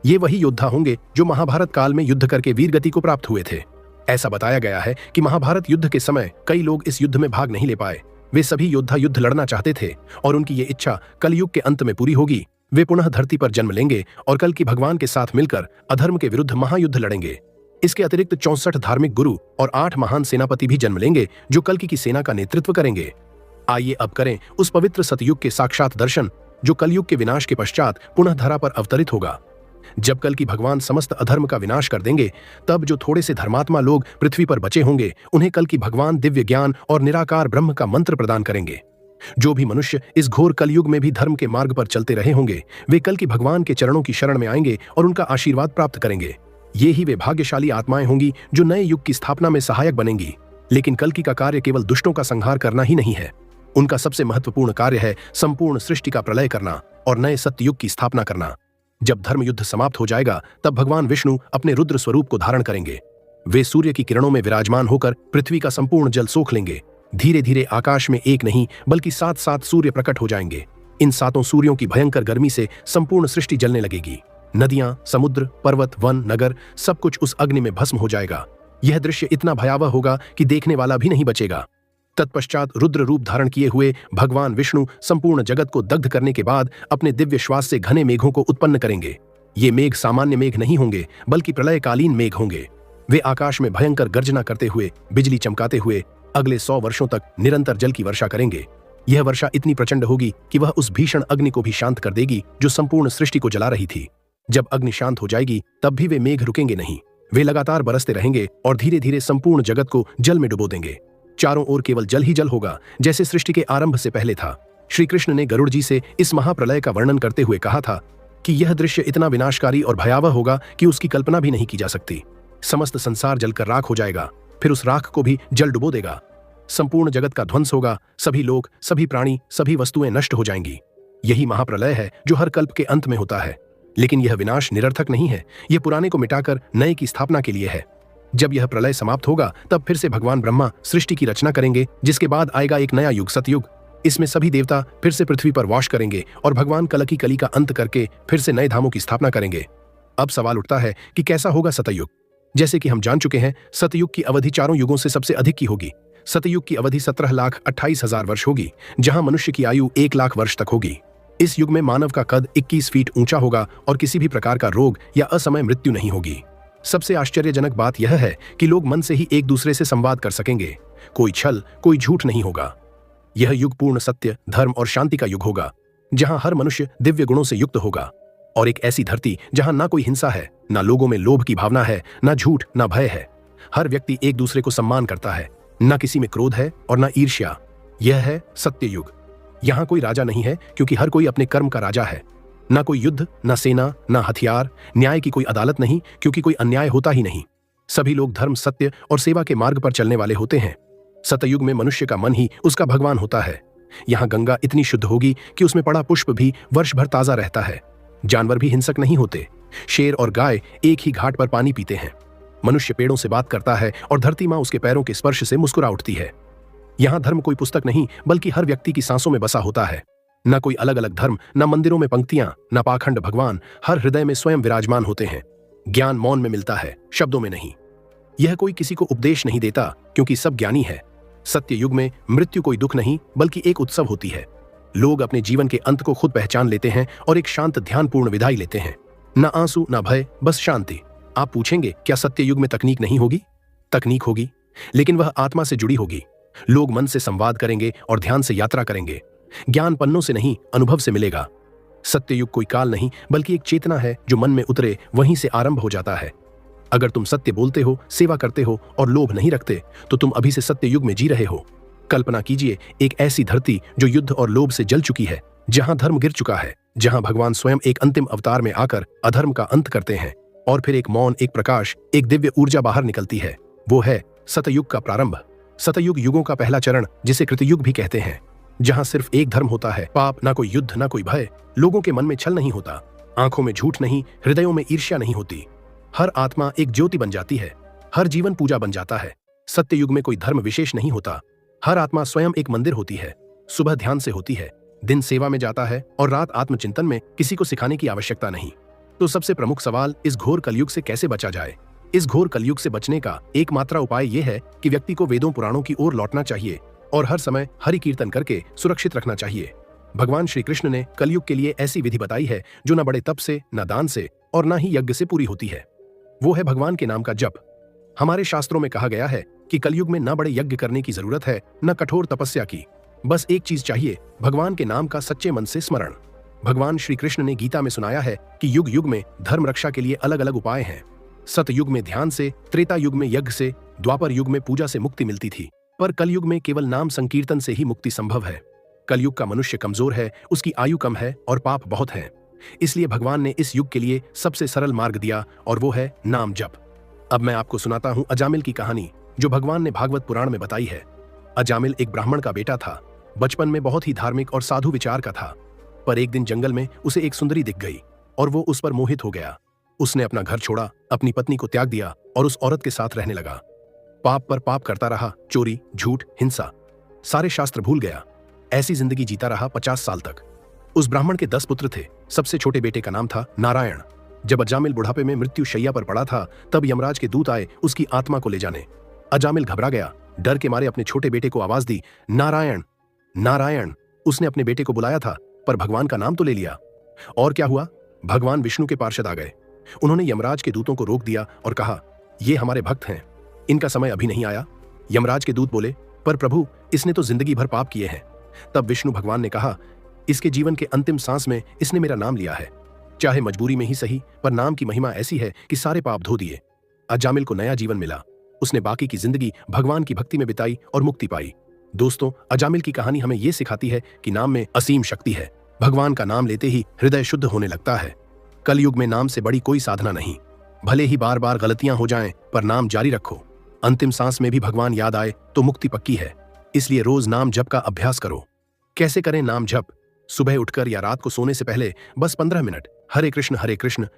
ये वही योद्धा होंगे जो महाभारत काल में युद्ध करके वीरगति को प्राप्त हुए थे। ऐसा बताया गया है कि महाभारत युद्ध के समय कई लोग इस युद्ध में भाग नहीं ले पाए। वे सभी योद्धा युद्ध लड़ना चाहते थे और उनकी ये इच्छा कलयुग के अंत में पूरी होगी। वे पुनः धरती पर जन्म लेंगे और कल्कि भगवान के साथ मिलकर अधर्म के विरुद्ध महायुद्ध लड़ेंगे। इसके अतिरिक्त 64 धार्मिक गुरु और 8 महान सेनापति भी जन्म लेंगे जो कल्कि की सेना का नेतृत्व करेंगे। आइए अब करें उस पवित्र सतयुग के साक्षात दर्शन जो कलयुग के विनाश के पश्चात पुनः धरा पर अवतरित होगा। जब कल्कि भगवान समस्त अधर्म का विनाश कर देंगे, तब जो थोड़े से धर्मात्मा लोग पृथ्वी पर बचे होंगे उन्हें कल्कि भगवान दिव्य ज्ञान और निराकार ब्रह्म का मंत्र प्रदान करेंगे। जो भी मनुष्य इस घोर कलयुग में भी धर्म के मार्ग पर चलते रहे होंगे, वे कल्कि भगवान के चरणों की शरण में आएंगे और उनका आशीर्वाद प्राप्त करेंगे। ये ही वे भाग्यशाली आत्माएं होंगी जो नए युग की स्थापना में सहायक बनेंगी। लेकिन कल्कि का कार्य केवल दुष्टों का संहार करना ही नहीं है। उनका सबसे महत्वपूर्ण कार्य है संपूर्ण सृष्टि का प्रलय करना और नए सत्ययुग की स्थापना करना। जब धर्म युद्ध समाप्त हो जाएगा तब भगवान विष्णु अपने रुद्र स्वरूप को धारण करेंगे। वे सूर्य की किरणों में विराजमान होकर पृथ्वी का संपूर्ण जल सोख लेंगे। धीरे धीरे आकाश में एक नहीं बल्कि 7 सूर्य प्रकट हो जाएंगे। इन 7 सूर्यों की भयंकर गर्मी से संपूर्ण सृष्टि जलने लगेगी। नदियां, समुद्र, पर्वत, वन, नगर सब कुछ उस अग्नि में भस्म हो जाएगा। यह दृश्य इतना भयावह होगा कि देखने वाला भी नहीं बचेगा। तत्पश्चात रुद्र रूप धारण किए हुए भगवान विष्णु संपूर्ण जगत को दग्ध करने के बाद अपने दिव्य श्वास से घने मेघों को उत्पन्न करेंगे। ये मेघ सामान्य मेघ नहीं होंगे बल्कि प्रलयकालीन मेघ होंगे। वे आकाश में भयंकर गर्जना करते हुए, बिजली चमकाते हुए अगले 100 वर्षों तक निरंतर जल की वर्षा करेंगे। यह वर्षा इतनी प्रचंड होगी कि वह उस भीषण अग्नि को भी शांत कर देगी जो संपूर्ण सृष्टि को जला रही थी। जब अग्नि शांत हो जाएगी तब भी वे मेघ रुकेंगे नहीं। वे लगातार बरसते रहेंगे और धीरे धीरे संपूर्ण जगत को जल में डुबो देंगे। चारों ओर केवल जल ही जल होगा, जैसे सृष्टि के आरंभ से पहले था। श्री कृष्ण ने गरुड़ जी से इस महाप्रलय का वर्णन करते हुए कहा था कि यह दृश्य इतना विनाशकारी और भयावह होगा कि उसकी कल्पना भी नहीं की जा सकती। समस्त संसार जलकर राख हो जाएगा, फिर उस राख को भी जल डुबो देगा। संपूर्ण जगत का ध्वंस होगा, सभी लोग, सभी प्राणी, सभी वस्तुएं नष्ट हो जाएंगी। यही महाप्रलय है जो हर कल्प के अंत में होता है। लेकिन यह विनाश निरर्थक नहीं है, यह पुराने को मिटाकर नए की स्थापना के लिए है। जब यह प्रलय समाप्त होगा तब फिर से भगवान ब्रह्मा सृष्टि की रचना करेंगे, जिसके बाद आएगा एक नया युग, सतयुग। इसमें सभी देवता फिर से पृथ्वी पर वास करेंगे और भगवान कल्कि कली का अंत करके फिर से नए धामों की स्थापना करेंगे। अब सवाल उठता है कि कैसा होगा सतयुग। जैसे कि हम जान चुके हैं, सतयुग की अवधि चारों युगों से सबसे अधिक की होगी। सतयुग की अवधि 17,28,000 वर्ष होगी, जहां मनुष्य की आयु 1 लाख वर्ष तक होगी। इस युग में मानव का कद 21 फीट ऊंचा होगा और किसी भी प्रकार का रोग या असमय मृत्यु नहीं होगी। सबसे आश्चर्यजनक बात यह है कि लोग मन से ही एक दूसरे से संवाद कर सकेंगे। कोई छल, कोई झूठ नहीं होगा। यह युग पूर्ण सत्य, धर्म और शांति का युग होगा, जहां हर मनुष्य दिव्य गुणों से युक्त होगा। और एक ऐसी धरती जहां ना कोई हिंसा है, ना लोगों में लोभ की भावना है, ना झूठ, ना भय है। हर व्यक्ति एक दूसरे को सम्मान करता है, ना किसी में क्रोध है और ना ईर्ष्या। यह है सत्य युग। यहाँ कोई राजा नहीं है, क्योंकि हर कोई अपने कर्म का राजा है। ना कोई युद्ध, ना सेना, ना हथियार। न्याय की कोई अदालत नहीं, क्योंकि कोई अन्याय होता ही नहीं। सभी लोग धर्म, सत्य और सेवा के मार्ग पर चलने वाले होते हैं। सतयुग में मनुष्य का मन ही उसका भगवान होता है। यहाँ गंगा इतनी शुद्ध होगी कि उसमें पड़ा पुष्प भी वर्ष भर ताजा रहता है। जानवर भी हिंसक नहीं होते। शेर और गाय एक ही घाट पर पानी पीते हैं। मनुष्य पेड़ों से बात करता है और धरती माँ उसके पैरों के स्पर्श से मुस्कुरा उठती है। यहाँ धर्म कोई पुस्तक नहीं, बल्कि हर व्यक्ति की सांसों में बसा होता है। न कोई अलग अलग धर्म, न मंदिरों में पंक्तियां, न पाखंड। भगवान हर हृदय में स्वयं विराजमान होते हैं। ज्ञान मौन में मिलता है, शब्दों में नहीं। यह कोई किसी को उपदेश नहीं देता, क्योंकि सब ज्ञानी है। सत्य युग में मृत्यु कोई दुख नहीं, बल्कि एक उत्सव होती है। लोग अपने जीवन के अंत को खुद पहचान लेते हैं और एक शांत ध्यानपूर्ण विदाई लेते हैं। न आंसू, न भय, बस शांति। आप पूछेंगे, क्या सत्य युग में तकनीक नहीं होगी? तकनीक होगी, लेकिन वह आत्मा से जुड़ी होगी। लोग मन से संवाद करेंगे और ध्यान से यात्रा करेंगे। ज्ञान पन्नों से नहीं, अनुभव से मिलेगा। सत्य युग कोई काल नहीं, बल्कि एक चेतना है जो मन में उतरे वहीं से आरंभ हो जाता है। अगर तुम सत्य बोलते हो, सेवा करते हो और लोभ नहीं रखते, तो तुम अभी से सत्य युग में जी रहे हो। कल्पना कीजिए, एक ऐसी धरती जो युद्ध और लोभ से जल चुकी है, जहां धर्म गिर चुका है, जहां भगवान स्वयं एक अंतिम अवतार में आकर अधर्म का अंत करते हैं और फिर एक मौन, एक प्रकाश, एक दिव्य ऊर्जा बाहर निकलती है। वो है सतयुग का प्रारंभ। सतयुग युगों का पहला चरण, जिसे कृतयुग भी कहते हैं, जहां सिर्फ एक धर्म होता है, पाप, ना कोई युद्ध, ना कोई भय। लोगों के मन में छल नहीं होता, आंखों में झूठ नहीं, हृदयों में ईर्ष्या नहीं होती। हर आत्मा एक ज्योति बन जाती है, हर जीवन पूजा बन जाता है। सत्य युग में कोई धर्म विशेष नहीं होता, हर आत्मा स्वयं एक मंदिर होती है। सुबह ध्यान से होती है, दिन सेवा में जाता है और रात आत्मचिंतन में। किसी को सिखाने की आवश्यकता नहीं। तो सबसे प्रमुख सवाल, इस घोर कलयुग से कैसे बचा जाए? इस घोर कलयुग से बचने का एकमात्र उपाय यह है कि व्यक्ति को वेदों पुराणों की ओर लौटना चाहिए और हर समय हरि कीर्तन करके सुरक्षित रखना चाहिए। भगवान श्री कृष्ण ने कलयुग के लिए ऐसी विधि बताई है जो न बड़े तप से, न दान से और न ही यज्ञ से पूरी होती है। वो है भगवान के नाम का जप। हमारे शास्त्रों में कहा गया है कि कलयुग में न बड़े यज्ञ करने की जरूरत है, न कठोर तपस्या की। बस एक चीज चाहिए, भगवान के नाम का सच्चे मन से स्मरण। भगवान श्री कृष्ण ने गीता में सुनाया है कि युग युग में धर्म रक्षा के लिए अलग अलग उपाय हैं। सतयुग में ध्यान से, त्रेता युग में यज्ञ से, द्वापर युग में पूजा से मुक्ति मिलती थी, पर कलयुग में केवल नाम संकीर्तन से ही मुक्ति संभव है। कलयुग का मनुष्य कमजोर है, उसकी आयु कम है और पाप बहुत है। इसलिए भगवान ने इस युग के लिए सबसे सरल मार्ग दिया और वो है नाम जप। अब मैं आपको सुनाता हूं अजामिल की कहानी, जो भगवान ने भागवत पुराण में बताई है। अजामिल एक ब्राह्मण का बेटा था। बचपन में बहुत ही धार्मिक और साधु विचार का था, पर एक दिन जंगल में उसे एक सुंदरी दिख गई और वो उस पर मोहित हो गया। उसने अपना घर छोड़ा, अपनी पत्नी को त्याग दिया और उस औरत के साथ रहने लगा। पाप पर पाप करता रहा, चोरी, झूठ, हिंसा, सारे शास्त्र भूल गया। ऐसी जिंदगी जीता रहा 50 साल तक। उस ब्राह्मण के 10 पुत्र थे। सबसे छोटे बेटे का नाम था नारायण। जब अजामिल बुढ़ापे में मृत्यु शैया पर पड़ा था, तब यमराज के दूत आए उसकी आत्मा को ले जाने। अजामिल घबरा गया, डर के मारे अपने छोटे बेटे को आवाज दी, नारायण नारायण। उसने अपने बेटे को बुलाया था, पर भगवान का नाम तो ले लिया। और क्या हुआ? भगवान विष्णु के पार्षद आ गए। उन्होंने यमराज के दूतों को रोक दिया और कहा, ये हमारे भक्त हैं, इनका समय अभी नहीं आया। यमराज के दूत बोले, पर प्रभु, इसने तो जिंदगी भर पाप किए हैं। तब विष्णु भगवान ने कहा, इसके जीवन के अंतिम सांस में इसने मेरा नाम लिया है, चाहे मजबूरी में ही सही, पर नाम की महिमा ऐसी है कि सारे पाप धो दिए। अजामिल को नया जीवन मिला। उसने बाकी की जिंदगी भगवान की भक्ति में बिताई और मुक्ति पाई। दोस्तों, अजामिल की कहानी हमें यह सिखाती है कि नाम में असीम शक्ति है। भगवान का नाम लेते ही हृदय शुद्ध होने लगता है। कलयुग में नाम से बड़ी कोई साधना नहीं। भले ही बार बार गलतियां हो जाएं, पर नाम जारी रखो। अंतिम सांस में भी भगवान याद आए तो मुक्ति पक्की है। इसलिए रोज नाम जप का अभ्यास करो। कैसे करें नाम जप? सुबह उठकर या रात को सोने से पहले बस 15 मिनट हरे कृष्ण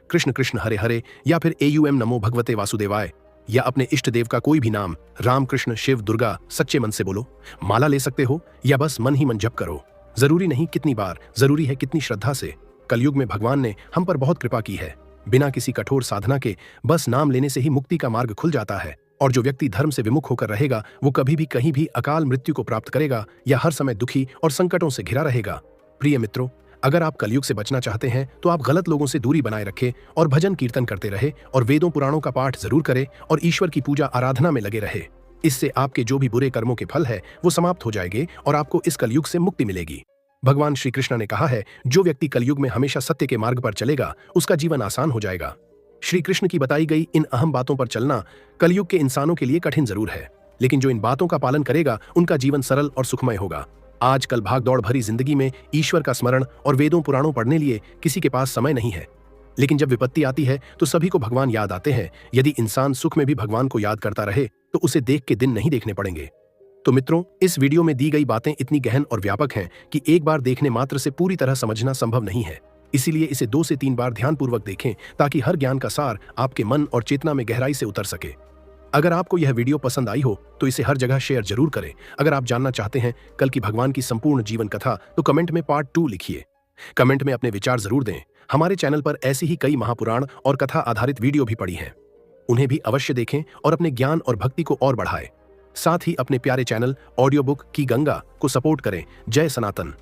कृष्ण कृष्ण हरे हरे, या फिर AUM नमो भगवते वासुदेवाय, या अपने इष्ट देव का कोई भी नाम, राम, कृष्ण, शिव, दुर्गा, सच्चे मन से बोलो। माला ले सकते हो या बस मन ही मन जप करो। जरूरी नहीं कितनी बार, जरूरी है कितनी श्रद्धा से। कलयुग में भगवान ने हम पर बहुत कृपा की है। बिना किसी कठोर साधना के बस नाम लेने से ही मुक्ति का मार्ग खुल जाता है। और जो व्यक्ति धर्म से विमुख होकर रहेगा, वो कभी भी कहीं भी अकाल मृत्यु को प्राप्त करेगा या हर समय दुखी और संकटों से घिरा रहेगा। प्रिय मित्रों, अगर आप कलयुग से बचना चाहते हैं तो आप गलत लोगों से दूरी बनाए रखें और भजन कीर्तन करते रहे और वेदों पुराणों का पाठ जरूर करें और ईश्वर की पूजा आराधना में लगे रहे। इससे आपके जो भी बुरे कर्मों के फल है वो समाप्त हो जाएंगे और आपको इस कलयुग से मुक्ति मिलेगी। भगवान श्री कृष्ण ने कहा है, जो व्यक्ति कलयुग में हमेशा सत्य के मार्ग पर चलेगा उसका जीवन आसान हो जाएगा। श्री कृष्ण की बताई गई इन अहम बातों पर चलना कलयुग के इंसानों के लिए कठिन जरूर है, लेकिन जो इन बातों का पालन करेगा उनका जीवन सरल और सुखमय होगा। आजकल भागदौड़ भरी जिंदगी में ईश्वर का स्मरण और वेदों पुराणों पढ़ने लिए किसी के पास समय नहीं है, लेकिन जब विपत्ति आती है तो सभी को भगवान याद आते हैं। यदि इंसान सुख में भी भगवान को याद करता रहे तो उसे देख के दिन नहीं देखने पड़ेंगे। तो मित्रों, इस वीडियो में दी गई बातें इतनी गहन और व्यापक हैं कि एक बार देखने मात्र से पूरी तरह समझना संभव नहीं है। इसीलिए इसे 2 से 3 बार ध्यानपूर्वक देखें ताकि हर ज्ञान का सार आपके मन और चेतना में गहराई से उतर सके। अगर आपको यह वीडियो पसंद आई हो तो इसे हर जगह शेयर जरूर करें। अगर आप जानना चाहते हैं कल की भगवान की संपूर्ण जीवन कथा तो कमेंट में पार्ट 2 लिखिए। कमेंट में अपने विचार जरूर दें। हमारे चैनल पर ऐसी ही कई महापुराण और कथा आधारित वीडियो भी पड़ी हैं, उन्हें भी अवश्य देखें और अपने ज्ञान और भक्ति को और बढ़ाएं। साथ ही अपने प्यारे चैनल ऑडियो बुक की गंगा को सपोर्ट करें। जय सनातन।